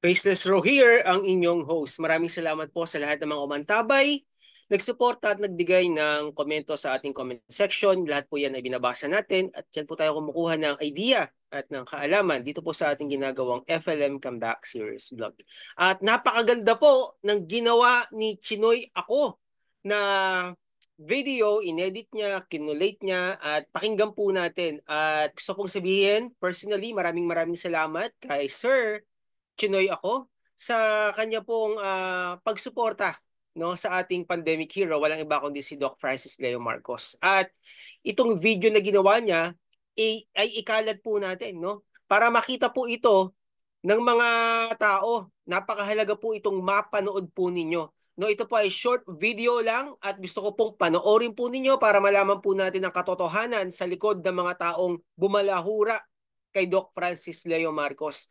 Faceless Row here, ang inyong host. Maraming salamat po sa lahat ng mga umantabay, nagsuporta at nagbigay ng komento sa ating comment section. Lahat po yan ay binabasa natin at yan po tayo kumukuha ng idea at ng kaalaman dito po sa ating ginagawang FLM Comeback Series vlog. At napakaganda po ng ginawa ni Chinoy ako na video, inedit niya, kinulate niya at pakinggan po natin. At gusto pong sabihin, personally, maraming salamat kay Sir Chinoy ako sa kanya pong pagsuporta no sa ating pandemic hero. Walang iba kundi si Doc Francis Leo Marcos. At itong video na ginawa niya ay ikalat po natin no para makita po ito ng mga tao. Napakahalaga po itong mapanood po ninyo. No, ito po ay short video lang at gusto ko pong panoorin po ninyo para malaman po natin ang katotohanan sa likod ng mga taong bumalahura kay Doc Francis Leo Marcos.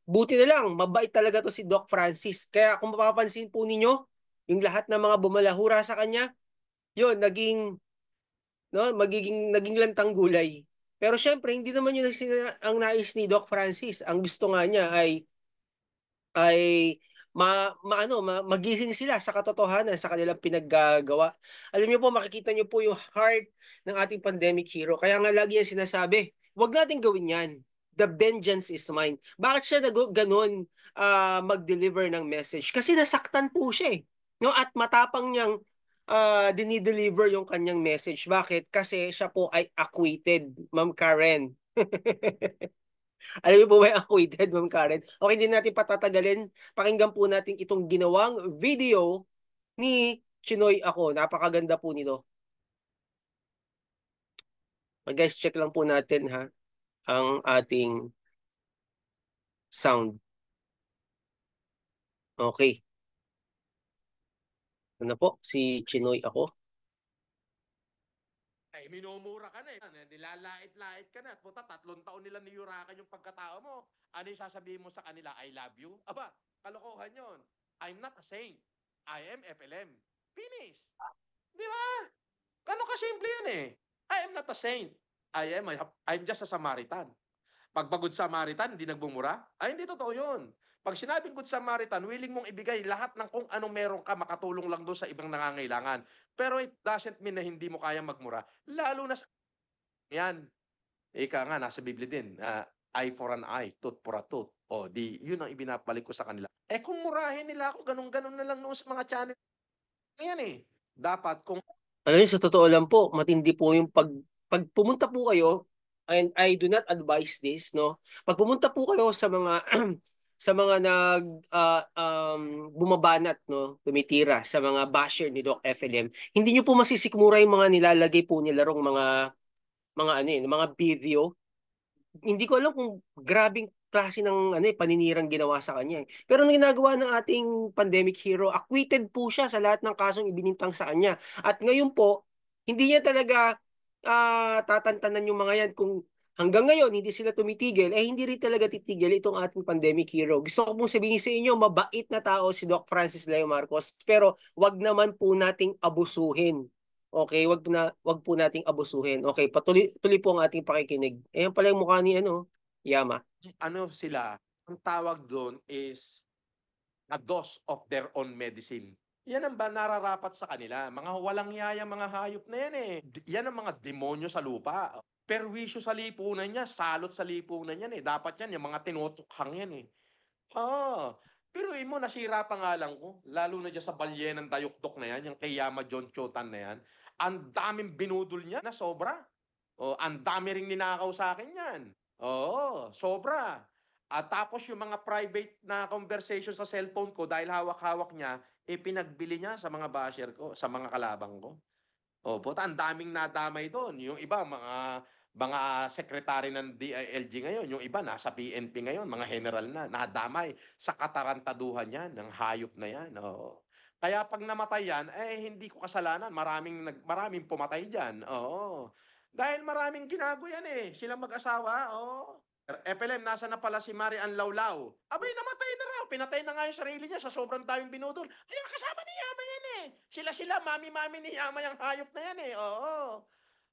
Buti na lang, mabait talaga to si Doc Francis. Kaya kung mapapansin po ninyo, yung lahat ng mga bumalahura sa kanya, yun, naging lantang gulay. Pero syempre, hindi naman yun ang nais ni Doc Francis. Ang gusto nga niya ay magising sila sa katotohanan sa kanilang pinaggagawa. Alam niyo po, makikita niyo po yung heart ng ating pandemic hero. Kaya nga lagi yung sinasabi, huwag natin gawin yan. The vengeance is mine. Bakit siya ganon mag-deliver ng message? Kasi nasaktan po siya eh. No? At matapang niyang dinideliver yung kanyang message. Bakit? Kasi siya po ay acquitted, Ma'am Karen. Alam niyo po ba yung acquitted, Ma'am Karen? Okay, din natin patatagalin. Pakinggan po natin itong ginawang video ni Chinoy ako. Napakaganda po nito. Guys, check lang po natin ha ang ating sound. Okay. Ano po? Si Chinoy ako. Ay, minumura ka na eh. Nilalait-lait ka na. Puta, 3 taon nila niyurakan yung pagkatao mo. Ano yung sasabihin mo sa kanila? I love you? Aba, kalokohan yon. I'm not a saint. I am FLM. Finish. Di ba? Gano'n kasimple yan eh. I am not a saint. I'm just a Samaritan. Pag Good Samaritan, hindi nagbumura? Ay, hindi totoo yun. Pag sinabing Good Samaritan, willing mong ibigay lahat ng kung anong meron ka, makatulong lang doon sa ibang nangangailangan. Pero it doesn't mean na hindi mo kaya magmura. Lalo na sa... Yan. Ika nga, nasa Biblia din. Eye for an eye, tooth for a tooth. O, yun ang ibinabalik ko sa kanila. Eh kung murahin nila ako, ganun-ganun na lang noon sa mga channel. Yan eh. Dapat kung Alam niyo, sa totoo lang po, matindi po yung pag pumunta po kayo, and I do not advise this, no? Pag pumunta po kayo sa mga sa mga bumabanat, no, tumitira sa mga basher ni Doc FLM, hindi niyo po masisikmura yung mga nilalagay po nila rong mga ano yun, mga video. Hindi ko alam kung grabing klase ng paninirang ginawa sa kanya. Pero ang ginagawa ng ating pandemic hero, acquitted po siya sa lahat ng kasong ibinintang sa kanya. At ngayon po, hindi niya talaga tatantanan yung mga yan. Kung hanggang ngayon hindi sila tumitigil, eh hindi rin talaga titigil itong ating pandemic hero. Gusto ko pong sabihin sa inyo, mabait na tao si Doc Francis Leo Marcos, pero wag naman po nating abusuhin. Okay, wag po nating abusuhin. Okay, tuloy po ang ating pakikinig. Ayan pala yung mukha ni Yama. ano sila, ang tawag doon is a dose of their own medicine. Yan ang ba nararapat sa kanila. Mga walang yaya, mga hayop na yan eh. Yan ang mga demonyo sa lupa. Perwisyo sa lipunan niya, salot sa lipunan yan eh. Dapat yan, yung mga tinutukhang yan eh. Ah, pero mo, nasira pa nga lang ko. Lalo na dyan sa balyenang dayuktok na yan, yung kay Yama John Chotan na yan. Ang daming binudol niya na sobra. Oh, ang dami ring ninakaw sa akin yan. Oo, sobra. At tapos yung mga private na conversation sa cellphone ko dahil hawak-hawak niya, pinagbili niya sa mga basher ko, sa mga kalabang ko. Opo, ang daming nadamay doon. Yung iba, mga sekretary ng DILG ngayon, yung iba nasa PNP ngayon, mga general na, nadamay sa katarantaduhan yan, ng hayop na yan. Oo. Kaya pag namatay yan, hindi ko kasalanan. Maraming pumatay diyan. Oo. Dahil maraming ginago yan eh. Silang mag-asawa, oo. FLM, nasa na pala si Marian Laulao? Abay, namatay na raw. Pinatay na nga yung sarili niya sa sobrang daming binudol. Kaya kasama ni Yama yan eh. Sila, mami-mami ni Yama yung hayop na yan eh. Oo.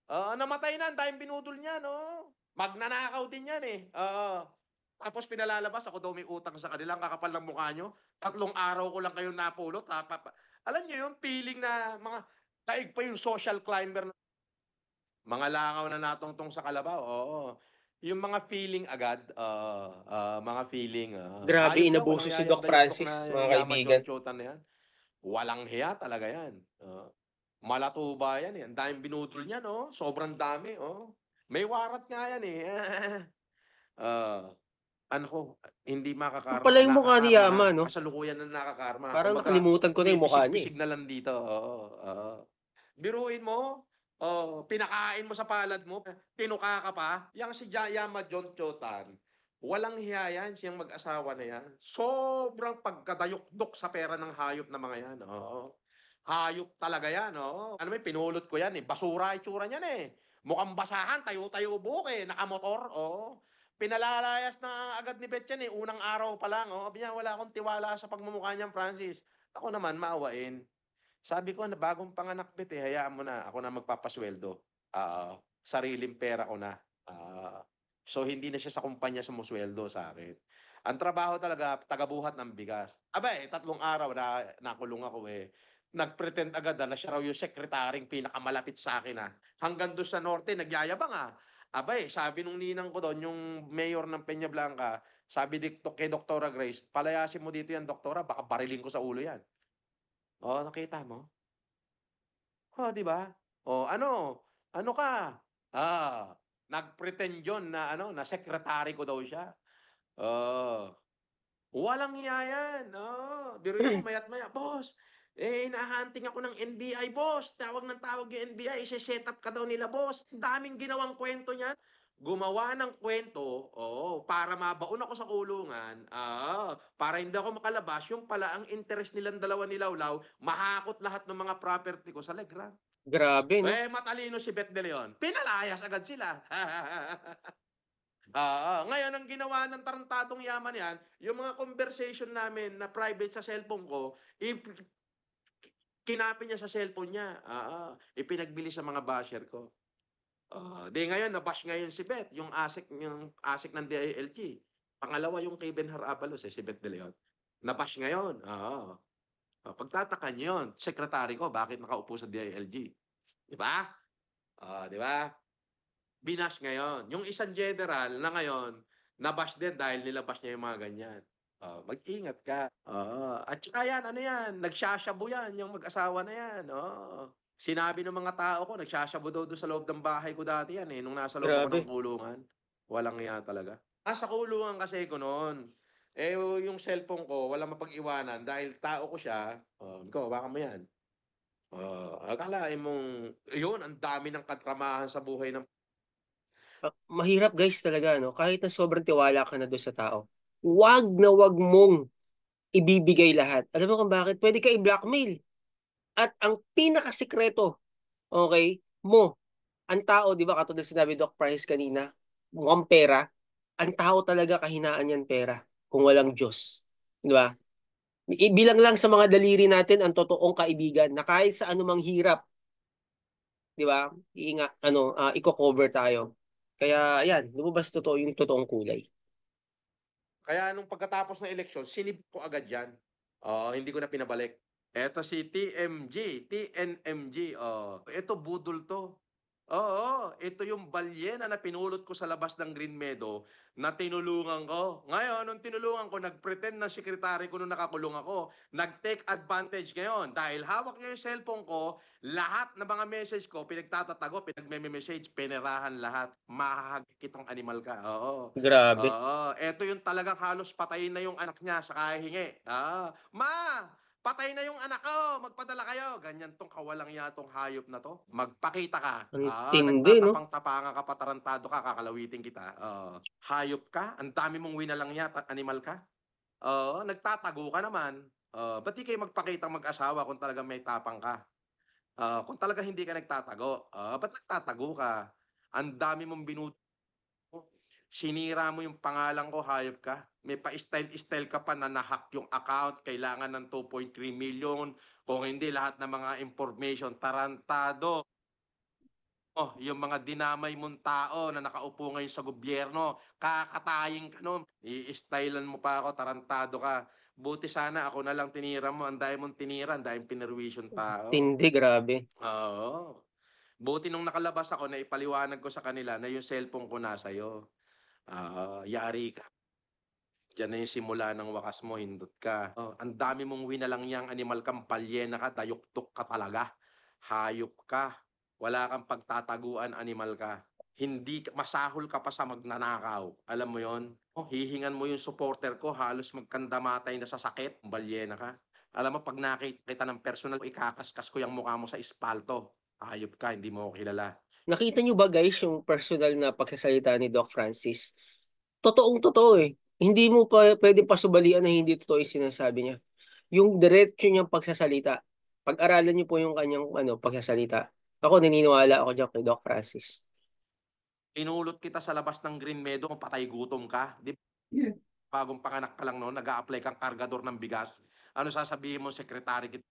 Oo, namatay na. Ang daming binudol niya, no? Magnanakaw din yan eh. Oo. Tapos pinalalabas ako daw may utang sa kanila, ang kakapal ng mukha niyo. 3 araw ko lang kayong napulot, alam niyo yung feeling na mga daig pa yung social climber na mga langaw na natungtong sa kalabaw, oo. Yung mga feeling agad, mga feeling, Grabe, hayop 'yan, inabuso walang si yayang Doc dayukdok Francis, na mga yaman kaibigan. jolchotan na 'yan. Walang hiya talaga 'yan, malatuba 'yan, eh, ang daming binudol niyan, oh, sobrang dami, oh. May warat nga 'yan, eh. Ah, ano ko, hindi Yung pala makakarma, yung mukha ni nakakarma na, Yaman, no? kasalukuyan na nakakarma. Parang Kumbaga nakalimutan ko na yung mukha niya, eh. umipisik-pisik na lang dito, oo, oo. Biruin mo, pinakain mo sa palad mo, tinuka ka pa, yang si Yama John Chotan, walang hiya yan, siyang mag-asawa na yan. Sobrang pagkadayukdok sa pera ng hayop na mga yan, oo. Hayop talaga yan, oo. Ano mo yun, pinulot ko yan, eh, basura itsura niyan, eh. Mukhang basahan, tayo-tayo buhok, eh, nakamotor, oo. Pinalalayas na agad ni Bet yan, eh, unang araw pa lang, oh. Sabi niya, "Wala akong tiwala sa pagmumukha niyan, Francis." Ako naman maawain. Sabi ko na, "Bagong panganak Bet, eh, hayaan mo na, ako na magpapasuweldo." Oo, sariling pera ko na. So hindi na siya sa kumpanya sumusweldo sa'kin. Ang trabaho talaga tagabuhat ng bigas. Aba, eh, 3 araw na nakulong ako, eh. Nag-pretend agad, na siya raw yung sekretaryeng pinakamalapit sa'kin, hanggang dun sa norte nagyayabang, Aba, eh, sabi nung ninang ko dun, yung mayor ng Peñablanca, sabi kay Doktora Grace, "Palayasin mo dito yan doktora, baka barilin ko sa ulo yan." Oh, nakita mo? Oh, 'di ba? Oh, ano? Ano ka? Nag-pretend yun na ano, na secretary ko daw siya. Oh, walang hiya yan, oo. Biruin mo maya't-maya, "Boss, hina-hunting ako ng NBI, boss. Tawag ng tawag yung NBI, ise-set up ka daw nila, boss." Ang daming ginawang kuwento niyan. Gumawa ng kuwento, oo, para mabaon ako sa kulungan, para hindi ako makalabas. Yung pala ang interes nilang dalawa ni Lawlaw, mahakot lahat ng mga property ko sa Legrand. Grabe, no? Eh, matalino si Bet De Leon, pinalayas agad sila. Ngayon ang ginawa ng tarantadong yaman 'yan, yung mga conversation namin na private sa cellphone ko, kinopy niya sa cellphone niya, ipinagbili sa mga basher ko. 'Di ngayon na-bash ngayon si Bet, yung ASIC ng DILG. Pangalawa yung kay Benhar Abalos, eh, si Bet De Leon. Na-bash ngayon, oo. Pagtataka niyo 'yun, sekretary ko bakit nakaupo sa DILG, 'di ba? 'Di ba? Binash ngayon. Yung isang general na ngayon, na-bash din dahil nilabas niya yung mga ganyan. Mag-ingat ka, oo. At saka yan, ano yan, nagsashabu yan, yung mag-asawa na yan, oo. Sinabi ng mga tao ko, nagsashabu daw do'n sa loob ng bahay ko dati yan, eh, nung nasa loob ako ng Grabe. kulungan. Walang hiya talaga. Sa kulungan kasi ko no'n. Eh, yung cellphone ko walang mapag-iwanan dahil tao ko siya, ikaw hawakan mo yan. Akalain mong yun ang dami ng katramahan sa buhay ng Mahirap guys talaga, no? Kahit na sobrang tiwala ka na doon sa tao, wag na wag mong ibibigay lahat. Alam mo kung bakit? Pwede ka i-blackmail. At ang pinakasikreto, okay, mo, ang tao, di ba, katulad sinabi Doc Price kanina, mukhang pera, ang tao talaga kahinaan yan pera kung walang Diyos. Di ba? Bilang lang sa mga daliri natin ang totoong kaibigan na kahit sa anumang hirap, di ba? Iko-cover tayo. Kaya yan, lumabas totoo yung totoong kulay. Kaya nung pagkatapos ng eleksyon sinip ko agad 'yan. Hindi ko na pinabalik. Eto si TNMG, eto budol 'to. Oo, ito yung balyena na pinulot ko sa labas ng Green Meadow na tinulungan ko. Ngayon, nung tinulungan ko, nag-pretend na sekretary ko nung nakakulong ako. Nag-take advantage ngayon dahil hawak niya yung cellphone ko, lahat ng mga message ko, pinagtatatago, pinagme-message, pinerahan lahat. Mahahagik kitang animal ka. Oo. Grabe. Oo, eto yung talagang halos patayin na yung anak niya sa kahihingi. "Ma, patay na yung anak ko, magpadala kayo." Ganyan 'tong kawalang yatong hayop na 'to. Magpakita ka, Ang tindi, no? nagtatapang-tapangan ka pa, tarantado ka, kakalawitin kita, oo. Hayop ka, ang dami mong winalang animal ka. Oo, nagtatago ka naman. Ba't di kayo magpakitang mag-asawa kung talagang may tapang ka? Kung talagang hindi ka nagtatago, ba't nagtatago ka? Ang dami mong mo, sinira mo yung pangalan ko, hayop ka. May pa-style-style ka pa na na-hack yung account, kailangan ng 2.3 million. Kung hindi lahat ng mga information, tarantado. yung mga dinamay mong tao na nakaupo ngayon sa gobyerno, kakatayin ka nun, i-stylean mo pa ako, tarantado ka. Buti sana ako na lang tinira mo, ang dami mong tinira, ang daming pinerwisyong tao. Tindi, grabe. Oo. Buti nung nakalabas ako naipaliwanag ko sa kanila na yung cellphone ko nasa'yo. Oo, yari ka. Diyan na yung simula ng wakas mo, hindot ka. Oh, ang dami mong winalangyang animal kang palyena ka, dayuktok ka talaga. Hayop ka. Wala kang pagtataguan, animal ka. Hindi masahol ka pa sa magnanakaw. Alam mo yon? Oh, hihingan mo yung supporter ko, halos magkandamatay na sa sakit, balyena ka. Alam mo, pag nakita kita ng personal, ikakaskas ko yung mukha mo sa espalto. Hayop ka, hindi mo ako kilala. Nakita niyo ba guys yung personal na pagsasalita ni Doc Francis? Totoong totoo eh. Hindi mo pa pwedeng pasubalian na hindi totoo yung sinasabi niya. Yung diretso niyang pagsasalita. Pag-aralan niyo po yung kanyang pagsasalita. Ako naniniwala ako diyan kay Doc Francis. Inulot kita sa labas ng Green Meadow kung patay gutom ka. Di bagong panganak ka lang noon, nag-a-apply kang kargador ng bigas. Ano sasabihin mo, sekretary kita,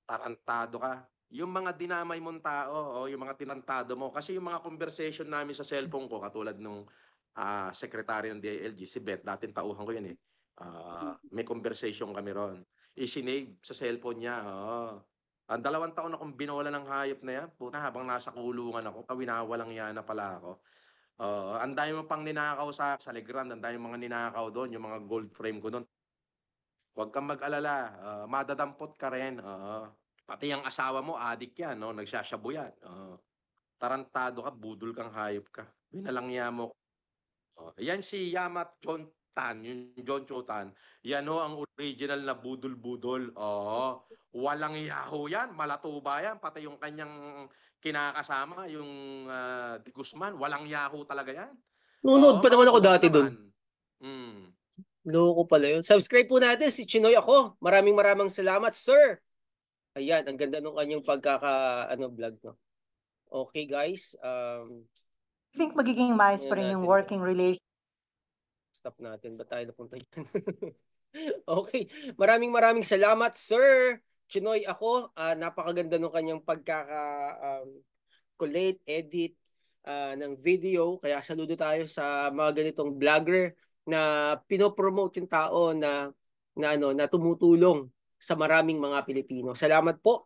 tarantado ka. Yung mga dinamay mong tao, o yung mga tinantado mo, kasi yung mga conversation namin sa cellphone ko, katulad nung secretary ng DILG, si Beth, dating tauhan ko yun eh. May conversation kami ron. Isinave sa cellphone niya. Oo. Ang 2 taon akong binola ng hayop na yan. Puta, habang nasa kulungan ako, winawalang yan na pala ako. Oo, ang dami mo pang ninakaw sa Legrand, ang dami mga ninakaw doon, yung mga gold frame ko doon. Huwag kang mag-alala, madadampot ka rin, oo. Pati ang asawa mo adik 'yan 'no, nagsashabu 'yan, oo. Tarantado ka, budol kang hayop ka. Binalangya mo, oh. 'Yan si Yamat John Tan, yung John Cho Tan, 'yan ho ang original na budol-budol, oo. Walang yaho 'yan, malatuba 'yan, pati yung kanyang kinakasama, yung, De Guzman, walang yaho talaga 'yan. Nunood Oo, pa mga naman ako bobo dati doon. naman. Hmm. Loko pala yun. Subscribe po natin si Chinoy ako. Maraming maraming salamat, sir. Ayan, ang ganda nung kanyang vlog, no. Okay, guys. Think magiging maayos pa Tingnan rin yung natin to. working relation. Stop natin. Ba't tayo napunta dyan? Okay. Maraming maraming salamat, sir. Chinoy ako. Napakaganda nung kanyang collate, edit ng video. Kaya saludo tayo sa mga ganitong vlogger na pinopromote yung tao na tumutulong sa maraming mga Pilipino. Salamat po,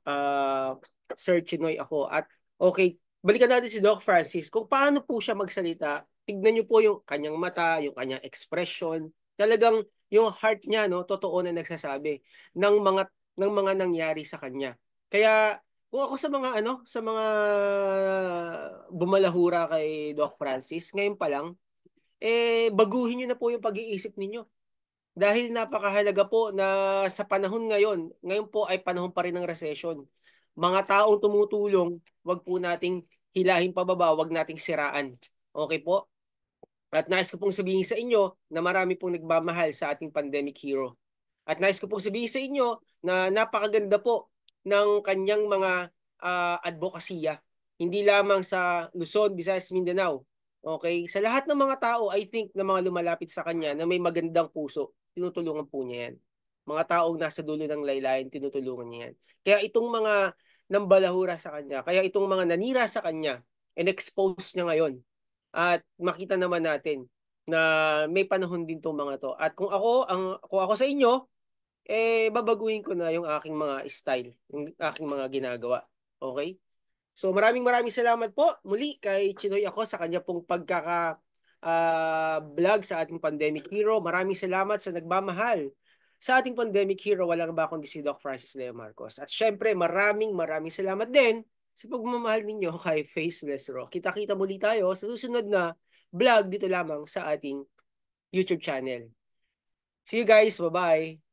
Sir Chinoy ako. At okay, balikan natin si Doc Francis. Kung paano po siya magsalita, tignan niyo po yung kanyang mata, yung kanyang expression. Talagang yung heart niya, no, totoo na nagsasabi ng mga nangyari sa kanya. Kaya kung ako sa mga bumalahura kay Doc Francis, ngayon pa lang, baguhin niyo na po yung pag-iisip ninyo. Dahil napakahalaga po na sa panahon ngayon po ay panahon pa rin ng recession. Mga taong tumutulong, wag po nating hilahin pababa, wag nating siraan. Okay po? At nais ko pong sabihin sa inyo na marami pong nagmamahal sa ating pandemic hero. At nais ko pong sabihin sa inyo na napakaganda po ng kanyang mga advokasya. Hindi lamang sa Luzon, Visayas, Mindanao. Okay? Sa lahat ng mga tao, I think na mga lumalapit sa kanya na may magandang puso, tinutulungan po niya yan. Mga taong nasa dulo ng laylayan, tinutulungan niya yan. Kaya itong mga nambalahura sa kanya, kaya itong mga nanira sa kanya, and-expose niya ngayon at makita naman natin na may panahon din tong mga to. At kung ako sa inyo, babaguhin ko na yung aking mga style, yung aking mga ginagawa. Okay? So maraming maraming salamat po muli kay Chinoy ako sa kanya pong vlog sa ating pandemic hero. Maraming salamat sa nagmamahal sa ating pandemic hero. Walang ba kundi si Doc Francis Leo Marcos. At syempre maraming maraming salamat din sa pagmamahal ninyo kay Faceless Raw. Kita-kita muli tayo sa susunod na vlog dito lamang sa ating YouTube channel. See you guys. Bye-bye.